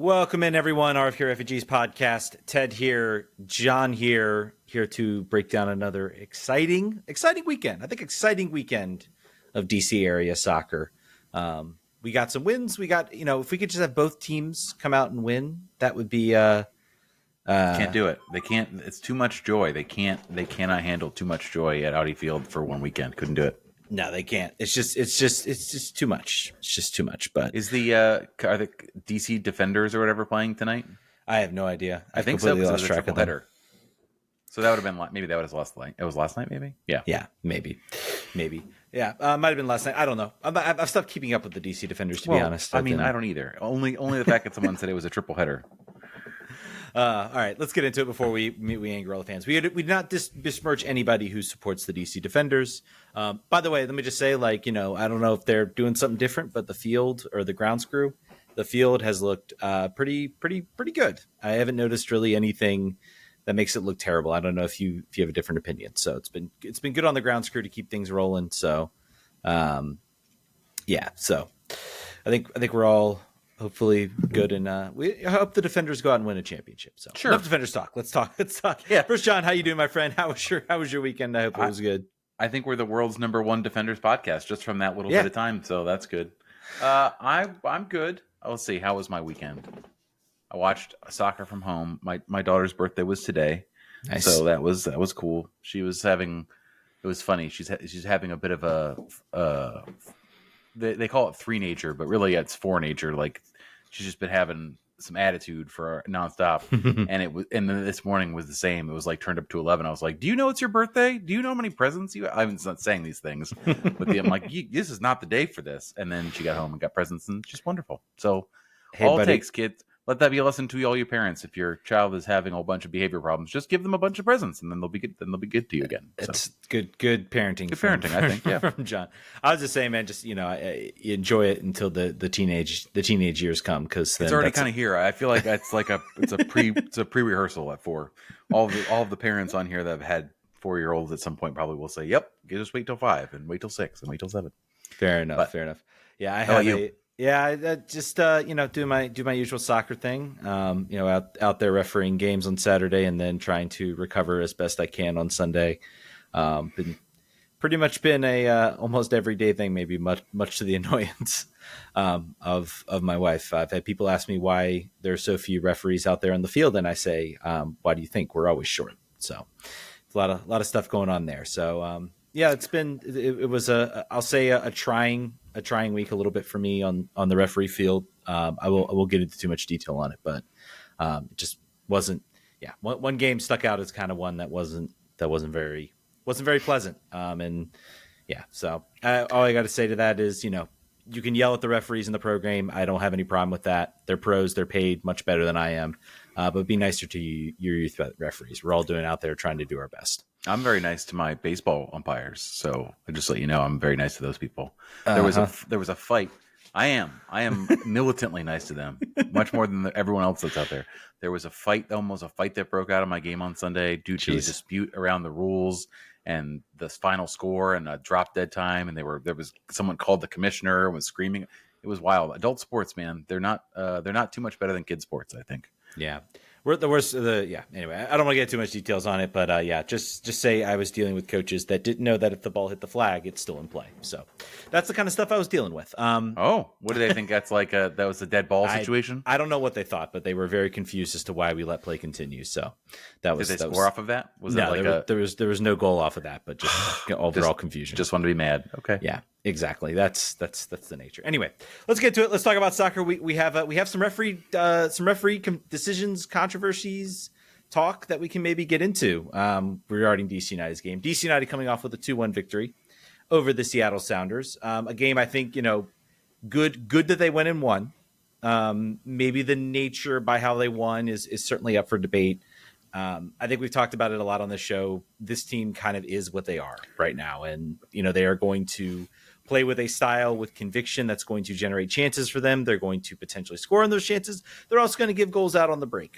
Welcome in, everyone. RFK Refugees podcast. Ted here, John here to break down another exciting weekend. I think exciting weekend of DC area soccer. We got some wins. We got, if we could just have both teams come out and win, that would be. Can't do it. They can't. It's too much joy. They cannot handle too much joy at Audi Field for one weekend. Couldn't do it. No, they can't. It's just too much. It's just too much. But are the DC Defenders or whatever playing tonight? I have no idea. I think so. Because it was a triple header. So that would have been maybe that was last night. It was last night, maybe. Yeah, maybe. Yeah, might have been last night. I don't know. I've stopped keeping up with the DC Defenders, to be honest. I don't either. Only the fact that someone said it was a triple header. All right, let's get into it before we anger all the fans. We did not besmirch anybody who supports the DC Defenders. By the way, let me just say, I don't know if they're doing something different, but the field or the ground screw, the field has looked pretty good. I haven't noticed really anything that makes it look terrible. I don't know if you have a different opinion. So it's been good on the ground screw to keep things rolling. So, yeah. So I think we're all hopefully good, and I hope the Defenders go out and win a championship. So sure. Enough Defenders talk. Let's talk. Yeah. First, John, how you doing, my friend? How was your weekend? I hope it was good. I think we're the world's #1 Defenders podcast just from that little bit of time. So that's good. I'm good. Let's see. How was my weekend? I watched soccer from home. My daughter's birthday was today. Nice. So that was cool. She was having. It was funny. She's having a bit of a. They call it 3-nature, but really it's 4-nature. Like she's just been having some attitude for nonstop, and then this morning was the same. It was like turned up to 11. I was like, "Do you know it's your birthday? Do you know how many presents you?" I'm not saying these things, but I'm like, "This is not the day for this." And then she got home and got presents, and just wonderful. So hey, all buddy. it takes, kids. Let that be a lesson to all you parents. If your child is having a whole bunch of behavior problems, just give them a bunch of presents, and then they'll be good. Then they'll be good to you again. So. It's good parenting. Good parenting, I think. Yeah, from John. I was just saying, man, just enjoy it until the teenage years come, because it's already kind of here. I feel like it's a pre-rehearsal at 4. All of the parents on here that have had 4-year-olds at some point probably will say, "Yep, just wait till 5 and wait till 6 and wait till 7." Fair enough. Yeah, I have just do my usual soccer thing. Out there refereeing games on Saturday, and then trying to recover as best I can on Sunday. Been a almost everyday thing, maybe much to the annoyance of my wife. I've had people ask me why there are so few referees out there on the field, and I say, why do you think we're always short? So it's a lot of stuff going on there. So it was I'll say a trying week a little bit for me on the referee field. I will get into too much detail on it, but it just wasn't. Yeah, one game stuck out as kind of one that wasn't very pleasant. So all I got to say to that is, you can yell at the referees in the pro game. I don't have any problem with that. They're pros. They're paid much better than I am. But be nicer to your youth referees. We're all doing out there trying to do our best. I'm very nice to my baseball umpires, so I just let you know I'm very nice to those people. There was a fight. I am militantly nice to them, much more than everyone else that's out there. There was almost a fight that broke out of my game on Sunday due to a dispute around the rules and the final score and a drop dead time, and there was someone called the commissioner and was screaming. It was wild. Adult sports, man, they're not too much better than kids sports, I think. Yeah. We're the worst. Anyway, I don't want to get too much details on it, but just say I was dealing with coaches that didn't know that if the ball hit the flag, it's still in play. So that's the kind of stuff I was dealing with. What do they think? That's that was a dead ball situation? I don't know what they thought, but they were very confused as to why we let play continue. So that was. Did they score off of that? There was no goal off of that, but just overall confusion. Just wanted to be mad. Okay. Yeah. Exactly. That's the nature. Anyway, let's get to it. Let's talk about soccer. We have some referee decisions, controversies, talk that we can maybe get into regarding DC United's game. DC United coming off with a 2-1 victory over the Seattle Sounders. A game I think good that they went and won. Maybe the nature by how they won is certainly up for debate. I think we've talked about it a lot on the show. This team kind of is what they are right now, and they are going to play with a style with conviction that's going to generate chances for them. They're going to potentially score on those chances. They're also going to give goals out on the break.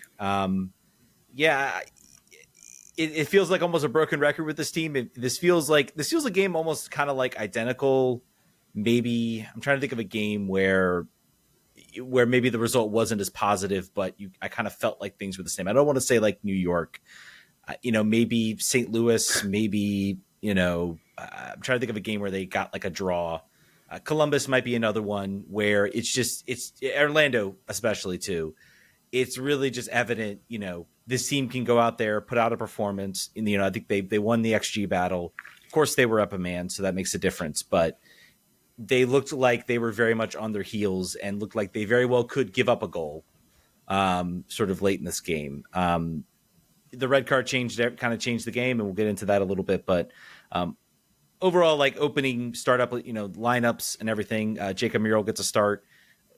It feels like almost a broken record with this team. This feels a game almost kind of like identical. Maybe I'm trying to think of a game where where maybe the result wasn't as positive, but I kind of felt like things were the same. I don't want to say like New York, maybe St. Louis, maybe, I'm trying to think of a game where they got like a draw. Columbus might be another one where it's Orlando, especially too. It's really just evident, this team can go out there, put out a performance. And, I think they won the XG battle. Of course, they were up a man, so that makes a difference. But they looked like they were very much on their heels and looked like they very well could give up a goal sort of late in this game. The red card kind of changed the game, and we'll get into that a little bit. But overall, like opening startup, lineups and everything, Jacob Murrell gets a start.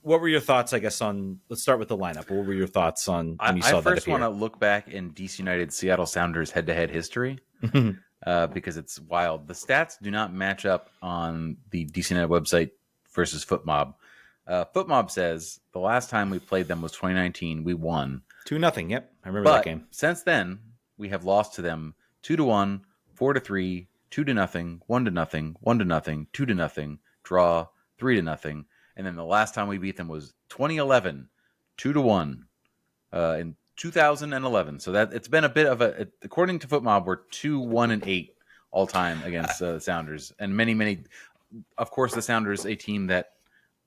What were your thoughts, I guess, let's start with the lineup. What were your thoughts on when you saw that appear? I first want to look back in DC United Seattle Sounders head-to-head history because it's wild. The stats do not match up on the DC United website versus FootMob. FootMob says the last time we played them was 2019. We won 2-0. Yep, I remember that game. Since then, we have lost to them 2-1, 4-3, 2-0, 1-0, 1-0, 2-0, draw 3-0. And then the last time we beat them was 2011, 2-1, in 2011. So that it's been a bit of according to FootMob, we're 2-1-8 all time against the Sounders. And many, of course, the Sounders, a team that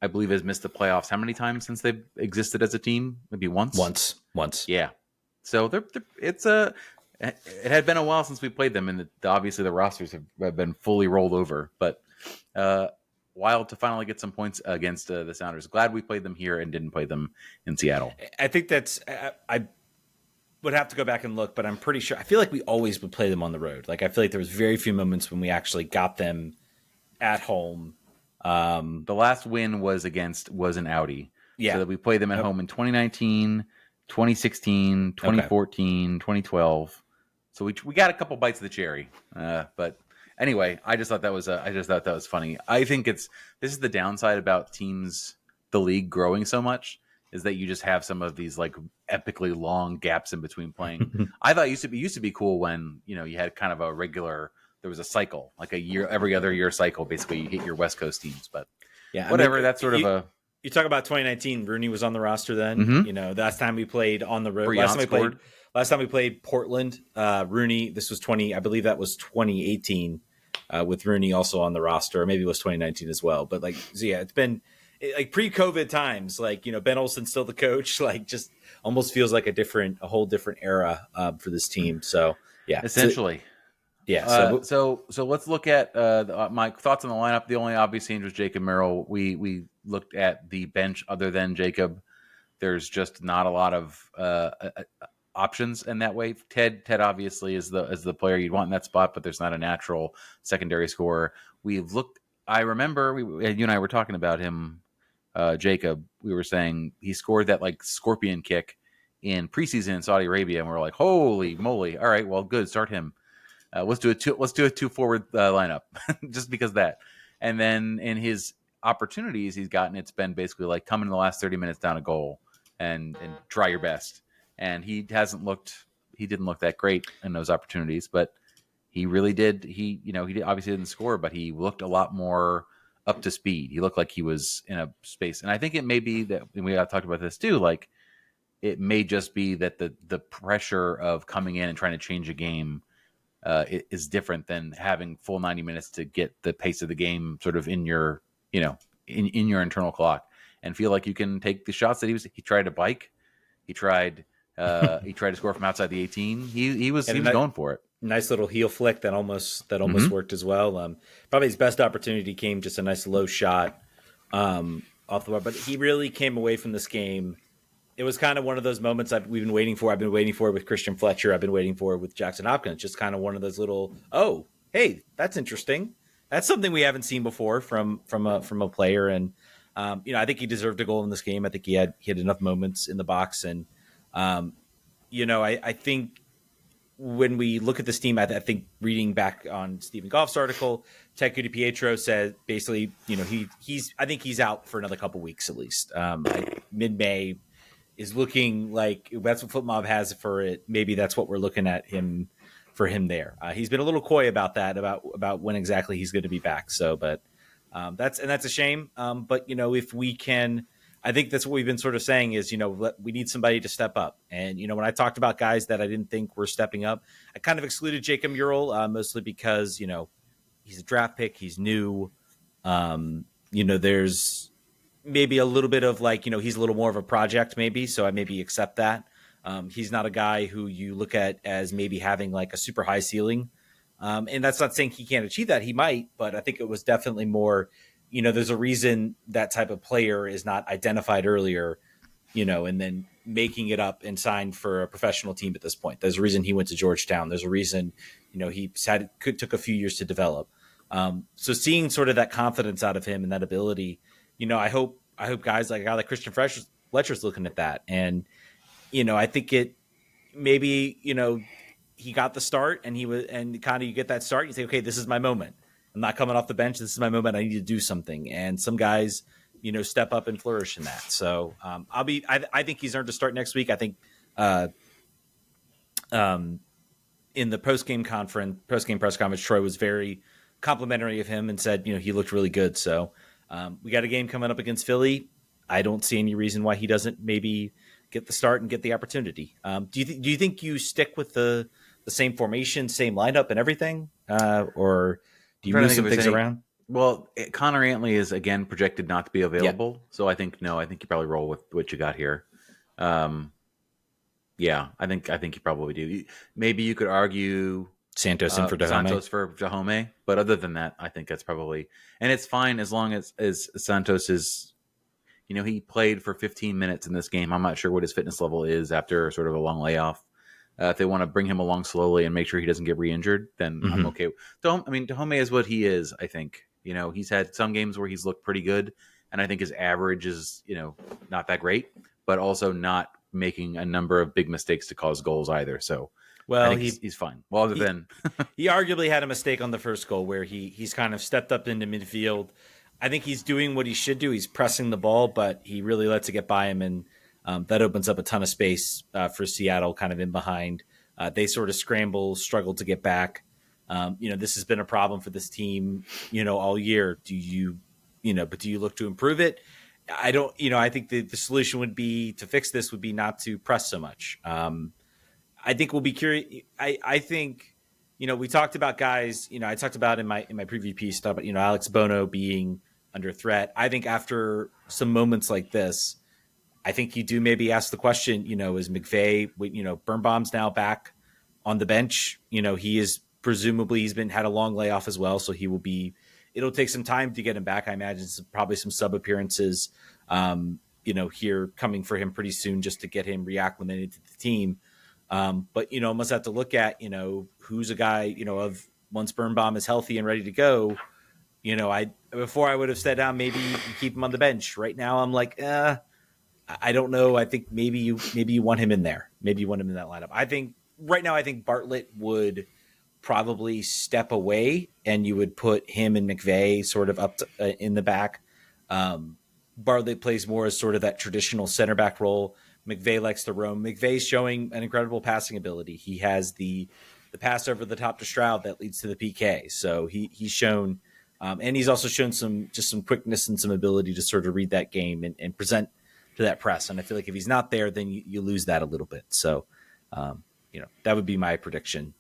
I believe has missed the playoffs. How many times since they've existed as a team? Maybe once? Once. Yeah. So it had been a while since we played them, and obviously the rosters have been fully rolled over. But wild to finally get some points against the Sounders. Glad we played them here and didn't play them in Seattle. I think I would have to go back and look, but I'm pretty sure. I feel like we always would play them on the road. Like I feel like there was very few moments when we actually got them at home. The last win was an Audi. Yeah. So that we played them at home in 2019, 2016, 2014, 2012. So we got a couple bites of the cherry. But anyway, I just thought that was funny. I think this is the downside about the league growing so much, is that you just have some of these like epically long gaps in between playing. I thought it used to be cool when, you had kind of a regular, there was a cycle, like every other year cycle. Basically, you hit your West Coast teams, but yeah, whatever. That's sort of you talk about 2019. Rooney was on the roster then. Mm-hmm. Last time we played on the road. Last time we played Portland. Rooney. This was I believe that was 2018 with Rooney also on the roster. Or maybe it was 2019 as well. But it's been like pre-COVID times. Like Ben Olsen's still the coach. Like just almost feels like a whole different era for this team. So yeah, essentially. Yeah. So let's look at my thoughts on the lineup. The only obvious change was Jacob Murrell. We looked at the bench. Other than Jacob, there's just not a lot of options in that way. Ted obviously is the player you'd want in that spot, but there's not a natural secondary scorer. I remember you and I were talking about him, Jacob. We were saying he scored that like scorpion kick in preseason in Saudi Arabia, and we're like, holy moly! All right, well, good, start him. Let's do a two forward lineup just because of that. And then in his opportunities he's gotten, it's been basically like come in the last 30 minutes down a goal and try your best. And he didn't look that great in those opportunities, but he really did. He obviously didn't score, but he looked a lot more up to speed. He looked like he was in a space. And I think it may be that, and we talked about this too, like it may just be that the pressure of coming in and trying to change a game is different than having full 90 minutes to get the pace of the game sort of in your, in your internal clock and feel like you can take the shots that he tried to bike. He tried to score from outside the 18. He was going for it. Nice little heel flick that almost worked as well. Probably his best opportunity came just a nice low shot off the bar, but he really came away from this game. It was kind of one of those moments we've been waiting for. I've been waiting for it with Christian Fletcher. I've been waiting for it with Jackson Hopkins. Just kind of one of those little, oh, hey, that's interesting. That's something we haven't seen before from a player. And I think he deserved a goal in this game. I think he had enough moments in the box. And I think when we look at this team, I think reading back on Stephen Goff's article, TKDP said basically, I think he's out for another couple weeks at least. Mid-May is looking like that's what FootMob has for it. Maybe that's what we're looking at for him there. He's been a little coy about that, about when exactly he's going to be back. So, but that's a shame. But if we can, I think that's what we've been sort of saying is, we need somebody to step up. And, when I talked about guys that I didn't think were stepping up, I kind of excluded Jacob Murrell, mostly because, he's a draft pick. He's new. There's maybe a little bit of like, he's a little more of a project maybe. So I maybe accept that. He's not a guy who you look at as maybe having like a super high ceiling. And that's not saying he can't achieve that. He might, but I think it was definitely more, there's a reason that type of player is not identified earlier, and then making it up and signed for a professional team at this point. There's a reason he went to Georgetown. There's a reason, he took a few years to develop. So seeing sort of that confidence out of him and that ability, I hope guys like a guy like Christian Fletcher's looking at that. And, I think it maybe, he got the start and kind of you get that start. You say, okay, this is my moment. I'm not coming off the bench. This is my moment. I need to do something. And some guys, step up and flourish in that. So I think he's earned a start next week. I think in the post-game press conference, Troy was very complimentary of him and said, he looked really good. So we got a game coming up against Philly. I don't see any reason why he doesn't maybe get the start and get the opportunity. Do you think you stick with the same formation, same lineup and everything? Or do you move some things around? Well, Connor Antley is again projected not to be available. Yeah. So I think you probably roll with what you got here. Yeah, I think you probably do. Maybe you could argue Santos for Dahomey, but other than that, I think that's probably, and it's fine as long as Santos is, he played for 15 minutes in this game. I'm not sure what his fitness level is after sort of a long layoff. If they want to bring him along slowly and make sure he doesn't get re-injured, then I'm okay. Dahomey is what he is, I think. He's had some games where he's looked pretty good, and I think his average is, not that great, but also not making a number of big mistakes to cause goals either. So, well, he's fine. Well, other than he arguably had a mistake on the first goal where he's kind of stepped up into midfield. I think he's doing what he should do. He's pressing the ball, but he really lets it get by him, and that opens up a ton of space for Seattle kind of in behind. They sort of struggle to get back. This has been a problem for this team, all year. Do you look to improve it? I don't, I think the solution would be to fix this would be not to press so much. I think we'll be curious. I think, we talked about guys, I talked about in my preview piece, about, Alex Bono being under threat. I think after some moments like this, I think you do maybe ask the question, is McVay, Birnbaum's now back on the bench. He is presumably had a long layoff as well. So it'll take some time to get him back. I imagine probably some sub appearances, here coming for him pretty soon just to get him reacclimated to the team. But, must have to look at, who's a guy, of once Birnbaum is healthy and ready to go, before I would have said, maybe you keep him on the bench. Right now I'm like, I don't know. I think maybe you want him in there. Maybe you want him in that lineup. I think right now, Bartlett would probably step away and you would put him and McVay sort of up in the back. Bartlett plays more as sort of that traditional center back role. McVay likes to roam. McVay's showing an incredible passing ability. He has the pass over the top to Stroud that leads to the PK. So he's shown, and he's also shown some quickness and some ability to sort of read that game and present to that press. And I feel like if he's not there, then you lose that a little bit. So, that would be my prediction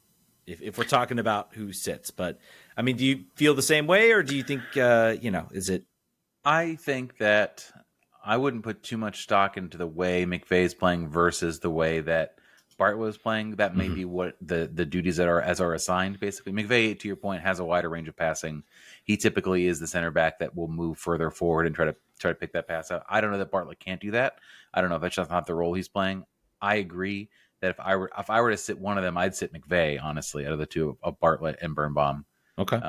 if we're talking about who sits. But I mean, do you feel the same way, or do you think, is it? I think that I wouldn't put too much stock into the way McVay is playing versus the way that Bart was playing. That may be what the duties that are assigned. Basically, McVay, to your point, has a wider range of passing. He typically is the center back that will move further forward and try to pick that pass out. I don't know that Bartlett can't do that. I don't know if that's just not the role he's playing. I agree that if I were to sit one of them, I'd sit McVay, honestly, out of the two, of Bartlett and Birnbaum. Okay.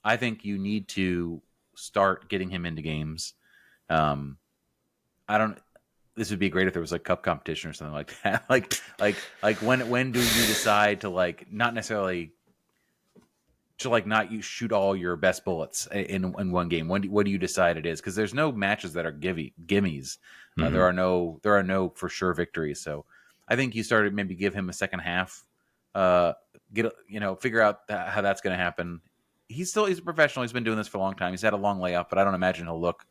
I think you need to start getting him into games. This would be great if there was like cup competition or something like that. like when do you decide to not necessarily to not you shoot all your best bullets in one game? What do you decide it is? Because there's no matches that are gimmies. There are no for sure victories. So I think you started maybe give him a second half. Figure out how that's going to happen. He's a professional. He's been doing this for a long time. He's had a long layoff, but I don't imagine he'll look,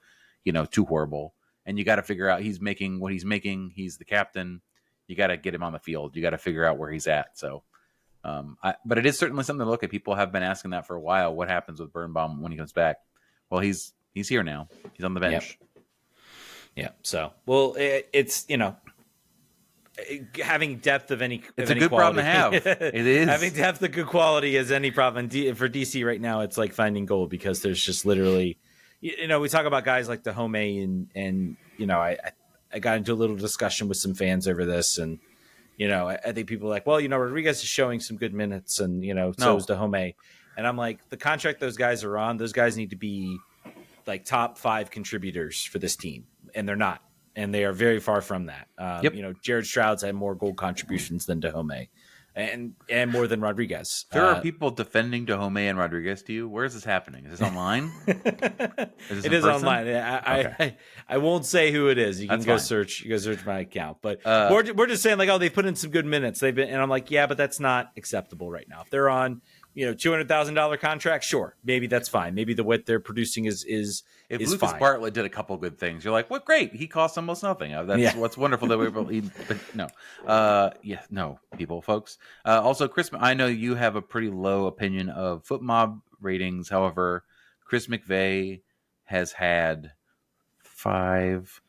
too horrible. and you got to figure out he's making what he's making. He's the captain. You got to get him on the field. You got to figure out where he's at. So, but it is certainly something to look at. People have been asking that for a while. What happens with Birnbaum when he comes back? Well, he's here now. He's on the bench. Yeah. So, well, it's having depth of any. It's a good problem to have. It is having depth of good quality is any problem. For DC right now, it's like finding gold because there's just literally, we talk about guys like Dahomey and I got into a little discussion with some fans over this, and I think people are like, well, Rodriguez is showing some good minutes, and so is Dahomey, and I'm like, the contract those guys are on, those guys need to be like top 5 contributors for this team, and they're not. And they are very far from that. Jared Stroud's had more goal contributions than Dahomey, and more than Rodriguez. There are people defending Dahomey and Rodriguez to you. Where is this happening? Is this online? It is online. I won't say who it is. You can go search. You go search my account. But we're just saying like, they put in some good minutes. And I'm like, yeah, but that's not acceptable right now. If they're on $200,000 contract, sure, maybe that's fine. Maybe what they're producing is if Lucas fine. Bartlett did a couple good things, you're like, well, great, he costs almost nothing. That's what's wonderful that we're folks. Also, Chris, I know you have a pretty low opinion of Foot Mob ratings. However, Chris McVeigh has had 5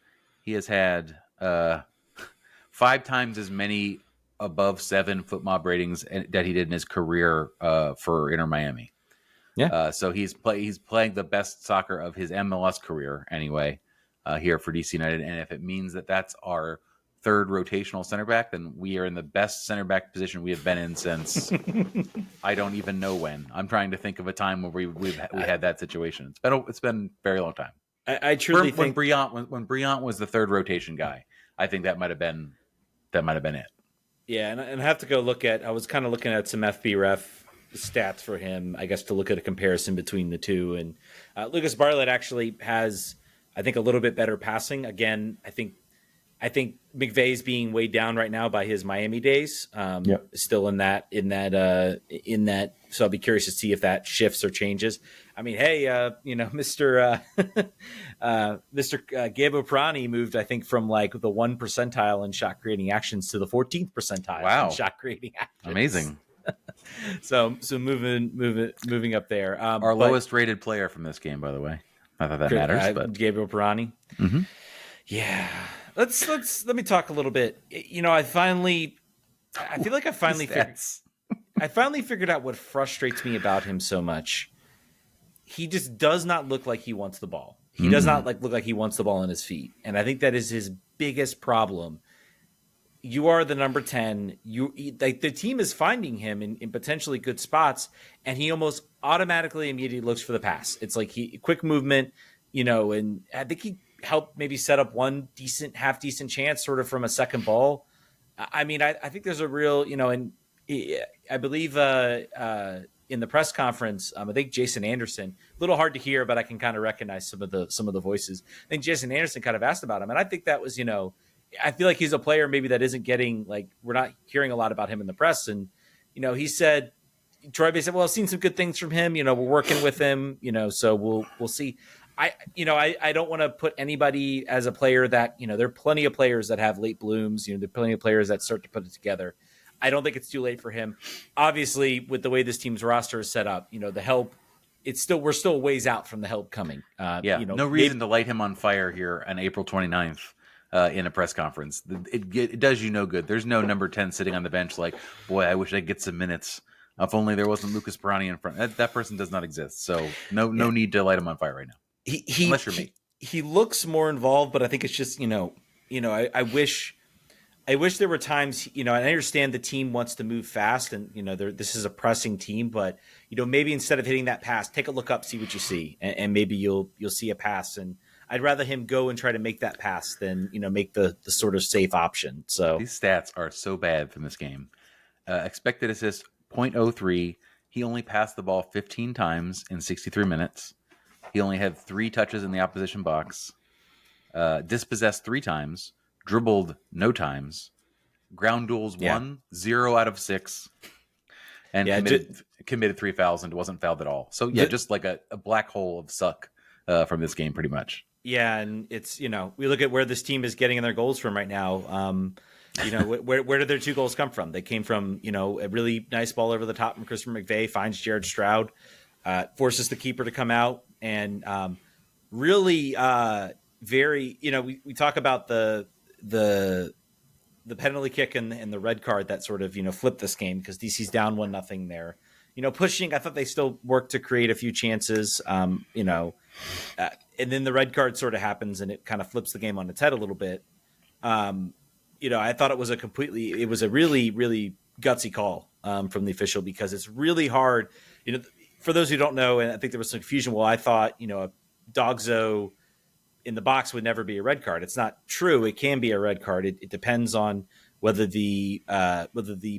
times as many above 7 Foot Mob ratings that he did in his career for Inter Miami. Yeah. So he's playing the best soccer of his MLS career anyway here for DC United. And if it means that that's our 3rd rotational center back, then we are in the best center back position we have been in since I don't even know when. I'm trying to think of a time where we had that situation. It's been a very long time. I truly think when Briant was the 3rd rotation guy, I think that might have been it. Yeah, and I have to go look at. I was kind of looking at some FBref stats for him, I guess, to look at a comparison between the two. And Lucas Bartlett actually has, I think, a little bit better passing. Again, I think McVay's being weighed down right now by his Miami days. Still in that. So I'll be curious to see if that shifts or changes. I mean, hey, Mr. Gabriel Pirani moved, I think, from like the 1 percentile in shot creating actions to the 14th percentile in shot creating actions. Amazing. So moving up there. Our lowest rated player from this game, by the way. Not that matters, but Gabriel Pirani. Mm-hmm. Yeah. Let me talk a little bit. I feel like I finally figured out what frustrates me about him so much. He just does not look like he wants the ball. He does not look like he wants the ball on his feet. And I think that is his biggest problem. You are the number 10. The team is finding him in potentially good spots, and he almost automatically immediately looks for the pass. It's like quick movement, and I think he helped maybe set up one half decent chance sort of from a second ball. I mean, I think there's a real, and I believe in the press conference, I think Jason Anderson, a little hard to hear, but I can kind of recognize some of the voices. I think Jason Anderson kind of asked about him, and I think that was, I feel like he's a player maybe that isn't getting, like, we're not hearing a lot about him in the press. And, he said, Troy Bay said, well, I've seen some good things from him. We're working with him, so we'll see. I don't want to put anybody as a player that, there are plenty of players that have late blooms. There are plenty of players that start to put it together. I don't think it's too late for him. Obviously, with the way this team's roster is set up, the help, we're still a ways out from the help coming. No reason to light him on fire here on April 29th. In a press conference. It does you no good. There's no number 10 sitting on the bench like, boy, I wish I'd get some minutes. If only there wasn't Lucas Pirani in front. That person does not exist. So no need to light him on fire right now. Unless you're me. He looks more involved, but I think it's just, I wish there were times, and I understand the team wants to move fast and, this is a pressing team, but, maybe instead of hitting that pass, take a look up, see what you see, and maybe you'll see a pass. And I'd rather him go and try to make that pass than, make the sort of safe option. So these stats are so bad from this game. Expected assist 0.03. He only passed the ball 15 times in 63 minutes. He only had 3 touches in the opposition box. Dispossessed 3 times. Dribbled no times. Ground duels 1, 0 out of 6. And committed 3 fouls and wasn't fouled at all. So just like a black hole of suck from this game, pretty much. Yeah, and it's we look at where this team is getting their goals from right now. Where did their 2 goals come from? They came from a really nice ball over the top from Christopher McVeigh, finds Jared Stroud, forces the keeper to come out, and really very we talk about the penalty kick and the red card that sort of flipped this game because DC's down 1-0 there. Pushing. I thought they still worked to create a few chances. And then the red card sort of happens and it kind of flips the game on its head a little bit. I thought it was a really, really gutsy call from the official because it's really hard. For those who don't know, and I think there was some confusion. Well, I thought, a dogzo in the box would never be a red card. It's not true. It can be a red card. It depends on whether the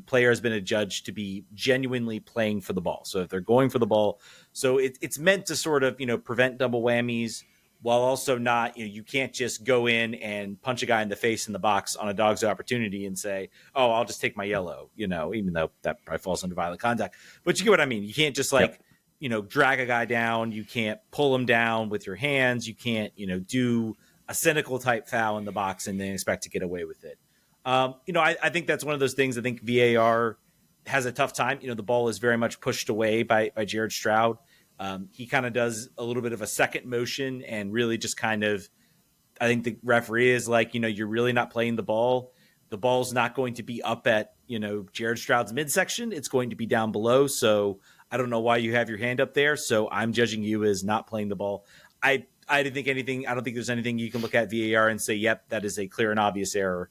player has been adjudged to be genuinely playing for the ball. So if they're going for the ball, so it's meant to sort of prevent double whammies while also not you can't just go in and punch a guy in the face in the box on a dog's opportunity and say, oh, I'll just take my yellow, even though that probably falls under violent contact. But you get what I mean. You can't just drag a guy down. You can't pull him down with your hands. You can't do a cynical type foul in the box and then expect to get away with it. I think that's one of those things. I think VAR has a tough time. The ball is very much pushed away by Jared Stroud. He kind of does a little bit of a second motion and really just kind of, I think the referee is like, you're really not playing the ball. The ball's not going to be up at, Jared Stroud's midsection. It's going to be down below. So I don't know why you have your hand up there. So I'm judging you as not playing the ball. I didn't think anything. I don't think there's anything you can look at VAR and say, yep, that is a clear and obvious error.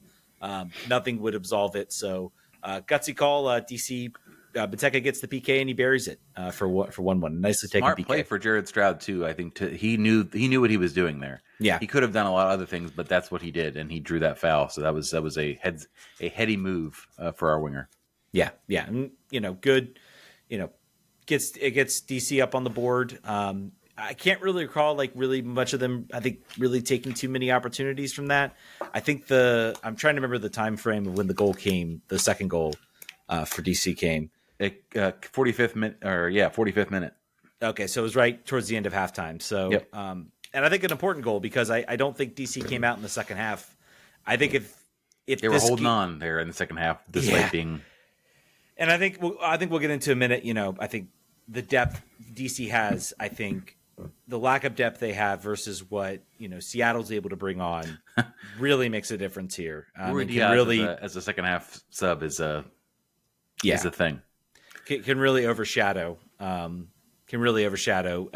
Nothing would absolve it. So gutsy call. DC Benteke gets the PK and he buries it for 1-1. Nicely taken. Smart PK. play for Jared Stroud too. I think he knew what he was doing there. Yeah, he could have done a lot of other things, but that's what he did, and he drew that foul. So that was a heady move for our winger. Yeah, and good. Gets DC up on the board. I can't really recall really much of them. I think really taking too many opportunities from that. I think I'm trying to remember the time frame of when the goal came. The second goal for DC came. 45th minute, 45th minute. Okay, so it was right towards the end of halftime. So, yep. And I think an important goal because I don't think DC came out in the second half. I think if they were holding on there in the second half, despite being. And I think we'll get into a minute. I think the depth DC has. I think the lack of depth they have versus what Seattle's able to bring on really makes a difference here. Really, as a second half sub is a thing. Can really overshadow.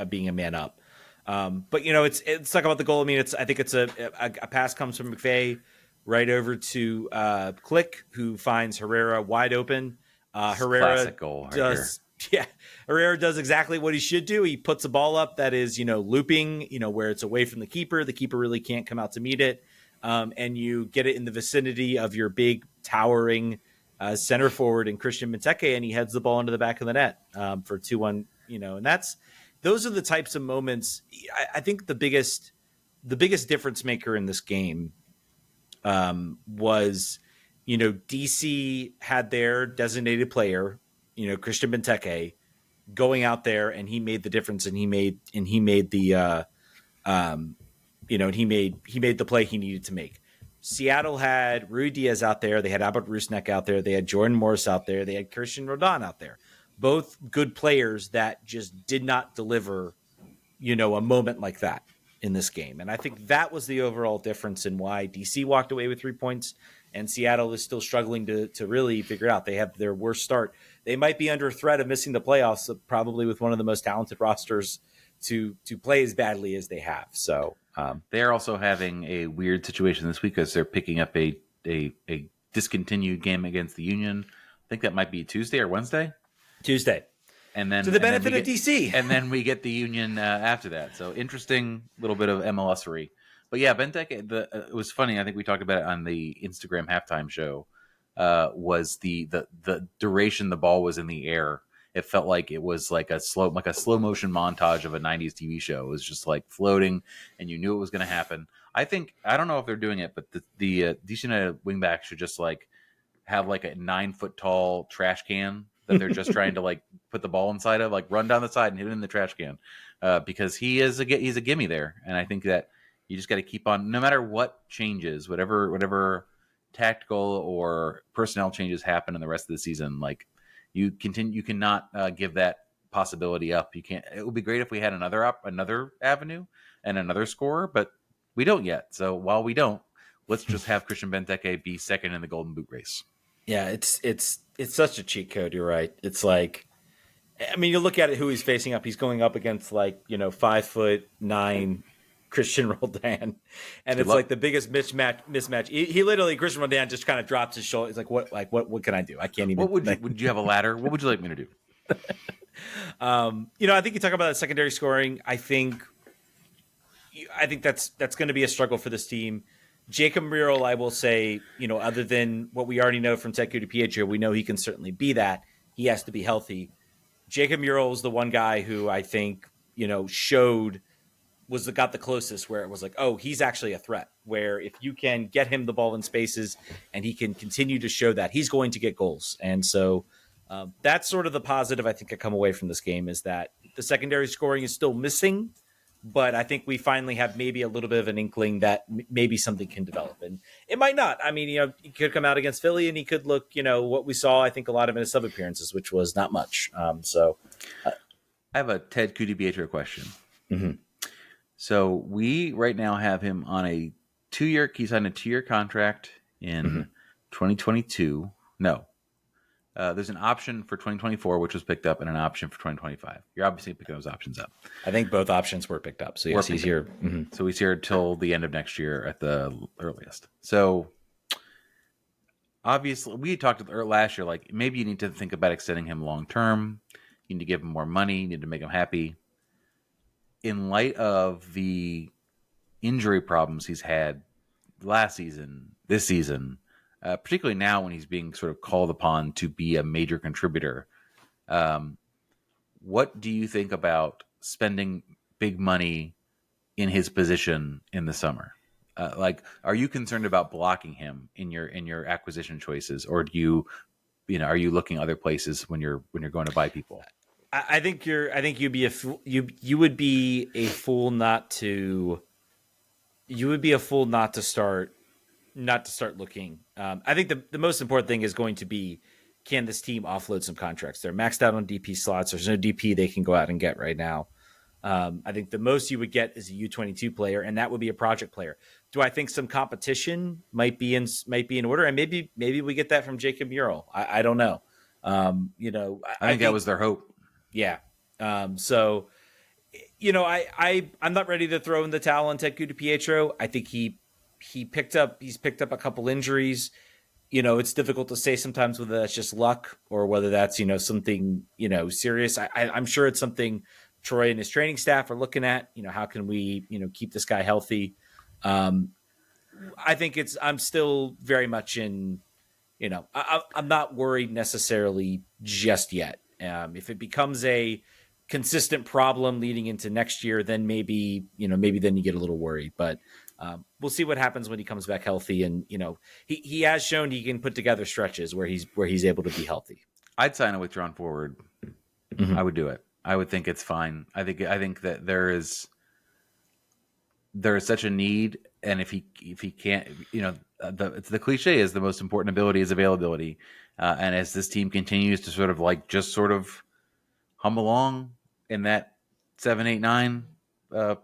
Being a man up. But it's talk about the goal. I mean, I think it's a pass comes from McVeigh right over to Click, who finds Herrera wide open. Herrera goal does. Yeah, Herrera does exactly what he should do. He puts a ball up that is, looping, where it's away from the keeper. The keeper really can't come out to meet it. And you get it in the vicinity of your big towering center forward in Christian Benteke, and he heads the ball into the back of the net for 2-1. And those are the types of moments. I think the biggest difference maker in this game was, DC had their designated player, Christian Benteke, going out there, and he made the difference, and he made the play he needed to make. Seattle had Rui Diaz out there. They had Albert Rusnak out there. They had Jordan Morris out there. They had Christian Rodon out there. Both good players that just did not deliver, a moment like that in this game. And I think that was the overall difference in why DC walked away with 3 points and Seattle is still struggling to really figure it out. They have their worst start. They might be under threat of missing the playoffs, probably with one of the most talented rosters to play as badly as they have. So they're also having a weird situation this week because they're picking up a discontinued game against the Union. I think that might be Tuesday or Wednesday. Tuesday. And then to the benefit of DC. And then we get the Union after that. So interesting little bit of MLSery. But yeah, Benteke, it was funny. I think we talked about it on the Instagram halftime show. Was the duration the ball was in the air. It felt like it was like a slow motion montage of a 90s TV show. It was just like floating, and you knew it was going to happen. I don't know if they're doing it, but the DC United wingback should just like have like a 9-foot tall trash can that they're just trying to like put the ball inside of, like run down the side and hit it in the trash can, because he's a gimme there, and I think that You just got to keep on, no matter what changes, whatever tactical or personnel changes happen in the rest of the season. Like you cannot give that possibility up. You can't. It would be great if we had another avenue and another scorer, but we don't yet. So while we don't, let's just have Christian Benteke be second in the Golden Boot race. Yeah, it's such a cheat code. You're right. It's like, I mean, you look at it, who he's facing up. He's going up against 5'9" Christian Roldan, and it's like the biggest mismatch. He literally, Christian Roldan just kind of drops his shoulder. He's like, what can I do? I can't even. Would you have a ladder? What would you like me to do? I think you talk about that secondary scoring. I think that's going to be a struggle for this team. Jacob Murrell, I will say, other than what we already know from TKDP, we know he can certainly be that. He has to be healthy. Jacob Murrell is the one guy who I think, got the closest, where it was like, oh, he's actually a threat, where if you can get him the ball in spaces and he can continue to show that, he's going to get goals. And so that's sort of the positive I think I come away from this game, is that the secondary scoring is still missing, but I think we finally have maybe a little bit of an inkling that maybe something can develop. And it might not. I mean, he could come out against Philly and he could look, what we saw, I think, a lot of in his sub appearances, which was not much. I have a Ted Kudibietro question. Mm-hmm. So we right now have him on he signed a 2-year contract in 2022. No. There's an option for 2024, which was picked up, and an option for 2025. You're obviously picking those options up. I think both options were picked up. So yes, he's here. Mm-hmm. So he's here till the end of next year at the earliest. So obviously, we talked last year, like maybe you need to think about extending him long term. You need to give him more money. You need to make him happy. In light of the injury problems he's had last season, this season, particularly now when he's being sort of called upon to be a major contributor, what do you think about spending big money in his position in the summer? Are you concerned about blocking him in your acquisition choices, or do you are you looking other places when you're going to buy people? I think you'd be you would be a fool not to. You would be a fool not to start looking. I think the most important thing is going to be, can this team offload some contracts? They're maxed out on DP slots. There's no DP they can go out and get right now. I think the most you would get is a U22 player, and that would be a project player. Do I think some competition might be in order? And maybe we get that from Jacob Murrell. I don't know. I think that was their hope. Yeah. I'm not ready to throw in the towel on Ted Kudibietro. I think he's picked up a couple injuries. It's difficult to say sometimes whether that's just luck or whether that's, something, serious. I'm sure it's something Troy and his training staff are looking at. How can we, keep this guy healthy? I think I'm still very much in, I'm not worried necessarily just yet. If it becomes a consistent problem leading into next year, then maybe then you get a little worried, but we'll see what happens when he comes back healthy. And, he has shown he can put together stretches where he's able to be healthy. I'd sign a withdrawn forward. Mm-hmm. I would do it. I would think it's fine. I think that there is such a need. And if he can't, the cliche is the most important ability is availability. And as this team continues to sort of hum along in that 7, 8, 9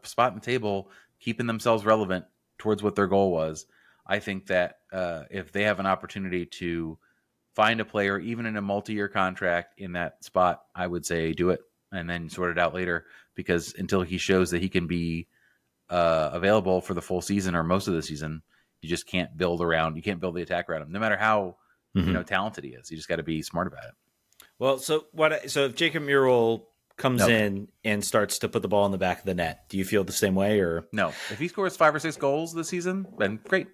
spot in the table, keeping themselves relevant towards what their goal was, I think that if they have an opportunity to find a player, even in a multi-year contract in that spot, I would say do it and then sort it out later, because until he shows that he can be available for the full season or most of the season, you just can't build the attack around him, no matter how talented he is. You just got to be smart about it. Well, so if Jacob Murrell comes in and starts to put the ball in the back of the net, do you feel the same way? Or no? If he scores 5 or 6 goals this season, then great.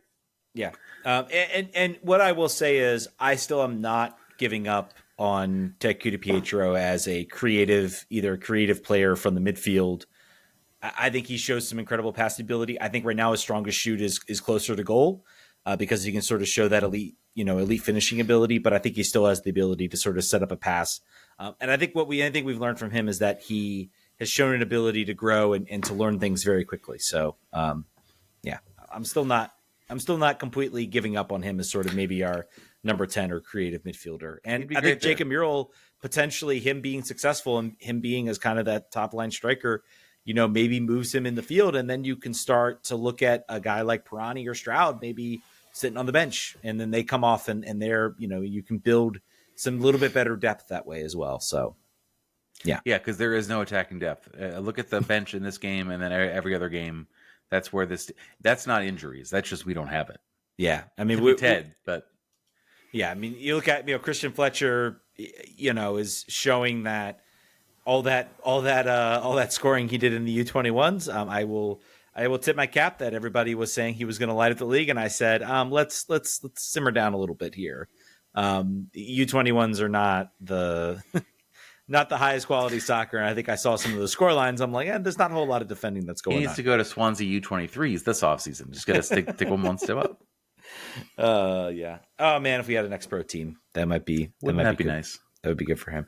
Yeah. And what I will say is I still am not giving up on Ted Kudibietro as either a creative player from the midfield. I think he shows some incredible passing ability. I think right now his strongest shoot is closer to goal because he can sort of show that elite finishing ability, but I think he still has the ability to sort of set up a pass. And I think we've learned from him is that he has shown an ability to grow and to learn things very quickly. So I'm still not completely giving up on him as sort of maybe our number 10 or creative midfielder. And I think Jacob Murrell, potentially him being successful and him being as kind of that top line striker, maybe moves him in the field. And then you can start to look at a guy like Pirani or Stroud, maybe sitting on the bench, and then they come off and they're, you can build some little bit better depth that way as well. So, yeah. Yeah, because there is no attacking depth. Look at the bench in this game and then every other game. That's where that's not injuries. That's just we don't have it. Yeah. I mean, Ted, but. Yeah, I mean, you look at Christian Fletcher, is showing that all that scoring he did in the U21s. I will tip my cap that everybody was saying he was going to light up the league, and I said, let's simmer down a little bit here. U21s are not the not the highest quality soccer, and I think I saw some of the score lines. I'm like, there's not a whole lot of defending that's going on. He needs to go to Swansea U23s this offseason. Just got to stick one step up. Yeah. Oh man, if we had an ex-pro team, that might be nice. That would be good for him.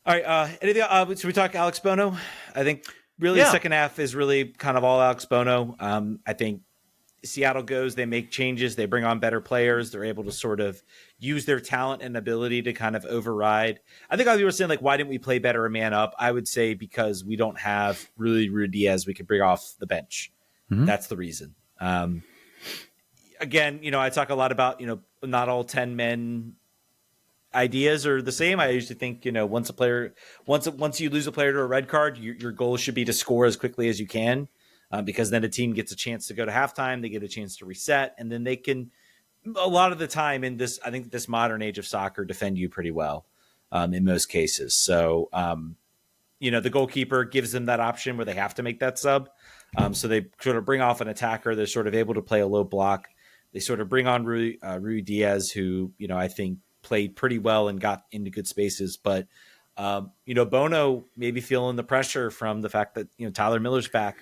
All right. Anything? Should we talk Alex Bono? I think really the second half is really kind of all Alex Bono. I think Seattle goes, they make changes, they bring on better players, they're able to sort of use their talent and ability to kind of override. I think a lot of people were saying, like, why didn't we play better a man up? I would say because we don't have really Ruidíaz we could bring off the bench. Mm-hmm. That's the reason. Again, I talk a lot about, not all 10 men ideas are the same. I usually think, once you lose a player to a red card, your goal should be to score as quickly as you can, because then a team gets a chance to go to halftime, they get a chance to reset, and then they can, a lot of the time in this, I think this modern age of soccer, defend you pretty well in most cases. So, the goalkeeper gives them that option where they have to make that sub. So they sort of bring off an attacker. They're sort of able to play a low block. They sort of bring on Ruidíaz, who, I think played pretty well and got into good spaces. But, Bono maybe feeling the pressure from the fact that, Tyler Miller's back.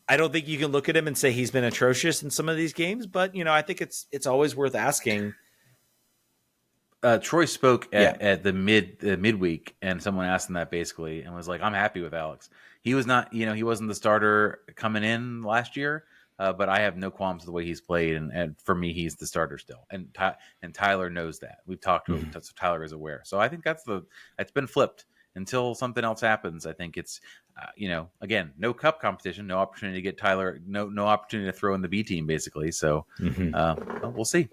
I don't think you can look at him and say he's been atrocious in some of these games, but, I think it's always worth asking. Troy spoke at the midweek, and someone asked him that basically and was like, I'm happy with Alex. He was not, he wasn't the starter coming in last year. But I have no qualms with the way he's played, and for me, he's the starter still. And Tyler knows that. We've talked to him, so Tyler is aware. So I think it's been flipped until something else happens. I think it's, again, no cup competition, no opportunity to get Tyler, no opportunity to throw in the B team, basically. So we'll see.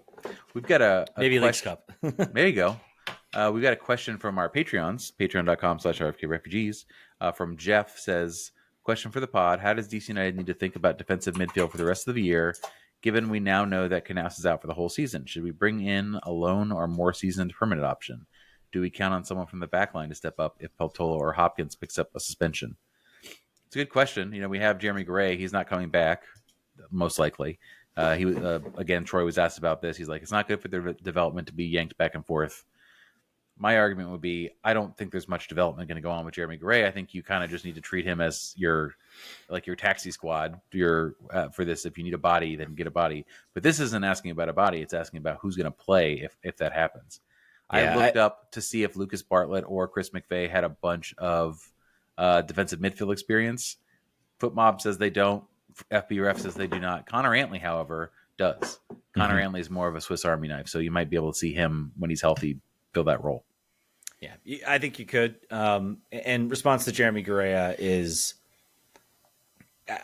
We've got a maybe Leagues Cup. There you go. We've got a question from our Patreons, patreon.com/RFKrefugees. From Jeff says, question for the pod: how does DC United need to think about defensive midfield for the rest of the year, given we now know that Knaus is out for the whole season? Should we bring in a loan or more seasoned permanent option? Do we count on someone from the back line to step up if Peltola or Hopkins picks up a suspension? It's a good question. We have Jeremy Gray. He's not coming back, most likely. He was again, Troy was asked about this. He's like, it's not good for their development to be yanked back and forth. My argument would be, I don't think there's much development going to go on with Jeremy Gray. I think you kind of just need to treat him as your taxi squad. For this, if you need a body, then get a body. But this isn't asking about a body. It's asking about who's going to play if that happens. Yeah, I looked up to see if Lucas Bartlett or Chris McVeigh had a bunch of defensive midfield experience. FootMob says they don't. FBRF says they do not. Connor Antley, however, does. Connor Antley is more of a Swiss Army knife, so you might be able to see him when he's healthy fill that role. Yeah, I think you could. And response to Jeremy Garea is,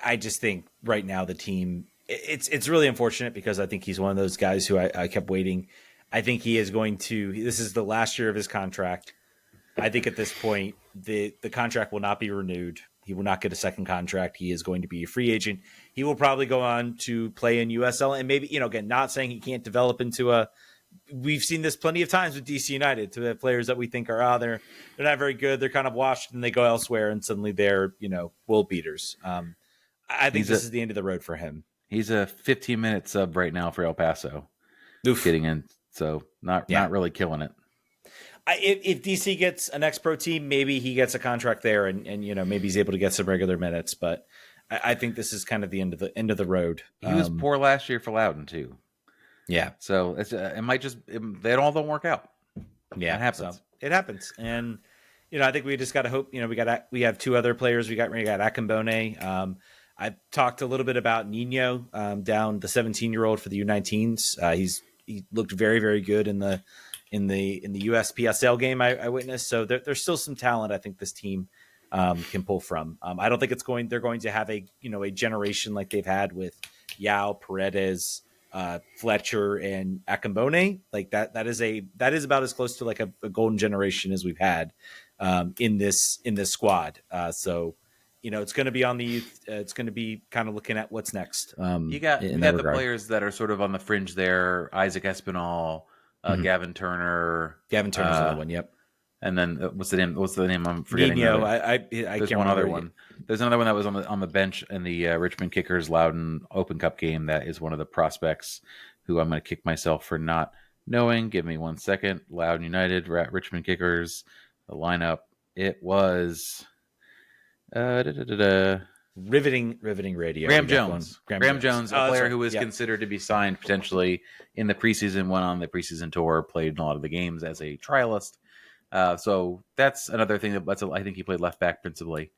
I just think right now the team, it's really unfortunate because I think he's one of those guys who I kept waiting. I think he is going to, this is the last year of his contract. I think at this point, the contract will not be renewed. He will not get a second contract. He is going to be a free agent. He will probably go on to play in USL and maybe, again, not saying he can't develop into we've seen this plenty of times with DC United to have players that we think are they're not very good. They're kind of washed and they go elsewhere and suddenly they're, world beaters. I think this is the end of the road for him. He's a 15-minute sub right now for El Paso. Getting in. So not really killing it. If DC gets an ex-pro team, maybe he gets a contract there and maybe he's able to get some regular minutes. But I think this is kind of the end of the road. He was poor last year for Loudon too. Yeah. So it might they all don't work out. Yeah, it happens. So it happens. And, I think we just got to hope, we have two other players. We got Akambone. I've talked a little bit about Nino, down the 17-year-old for the U19s. He looked very, very good in the USPSL game I witnessed. So there's still some talent I think this team can pull from. I don't think they're going to have a generation like they've had with Yao, Paredes, Fletcher, and Akambone. Like that is about as close to like a golden generation as we've had in this squad. So it's going to be on the youth. It's going to be kind of looking at what's next. You got the players that are sort of on the fringe there. Isaac Espinal, Gavin Turner. Gavin Turner's another one. Yep. And then what's the name? I'm forgetting. Nino. I There's can't one other remember. one. There's another one that was on the bench in the Richmond Kickers Loudon Open Cup game. That is one of the prospects who I'm going to kick myself for not knowing. Give me 1 second. Loudon United, Richmond Kickers. The lineup. It was. Riveting radio. Graham Jones. Graham Jones, a player who was considered to be signed potentially in the preseason, went on the preseason tour, played in a lot of the games as a trialist. So that's another thing I think he played left back principally.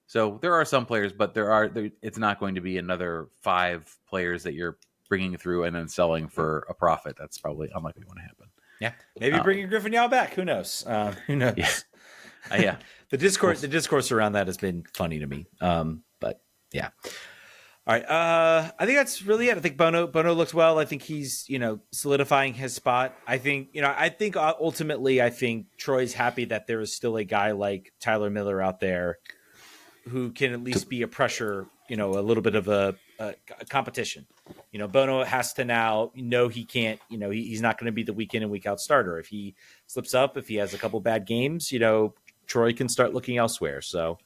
So there are some players, but it's not going to be another 5 players that you're bringing through and then selling for a profit. That's probably unlikely going to happen. Yeah, maybe bringing Griffin Yao back. Who knows? Who knows? Yeah. Yeah. The discourse around that has been funny to me. But yeah. All right. I think that's really it. I think Bono looks well. I think he's, solidifying his spot. I think ultimately, I think Troy's happy that there is still a guy like Tyler Miller out there who can at least be a pressure, a little bit of a competition. Bono has to now know he can't, he's not going to be the week in and week out starter. If he slips up, if he has a couple bad games, Troy can start looking elsewhere. So